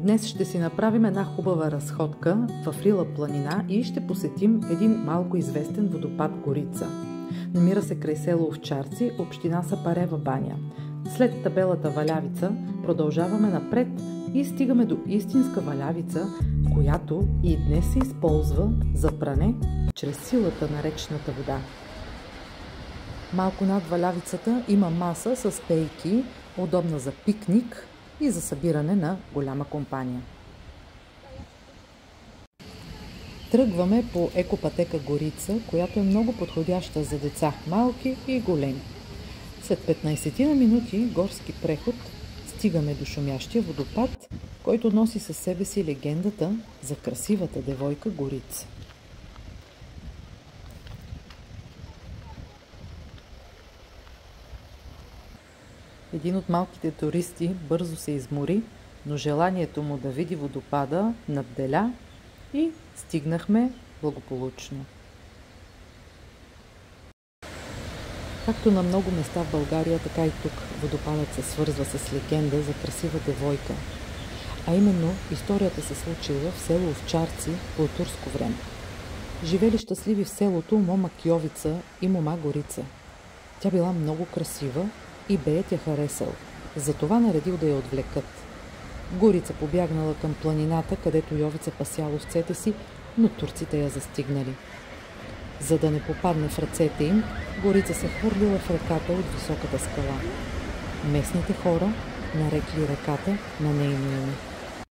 Днес ще си направим една хубава разходка в Рила планина и ще посетим един малко известен водопад Горица. Намира се край село Овчарци, община Сапарева баня. След табелата Валявица продължаваме напред и стигаме до истинска валявица, която и днес се използва за пране чрез силата на речната вода. Малко над валявицата има маса с пейки, удобна за пикник и за събиране на голяма компания. Тръгваме по екопътека Горица, която е много подходяща за деца, малки и големи. След 15 на минути горски преход стигаме до шумящия водопад, който носи със себе си легендата за красивата девойка Горица. Един от малките туристи бързо се измори, но желанието му да види водопада надделя и стигнахме благополучно. Както на много места в България, така и тук водопадът се свързва с легенда за красива девойка. А именно, историята се случила в село Овчарци по турско време. Живели щастливи в селото мома Кьовица и мома Горица. Тя била много красива и беят я харесал, затова наредил да я отвлекат. Горица побягнала към планината, където Йовица пасял овцете си, но турците я застигнали. За да не попадне в ръцете им, Горица се хвърлила в реката от високата скала. Местните хора нарекли реката на нейно име.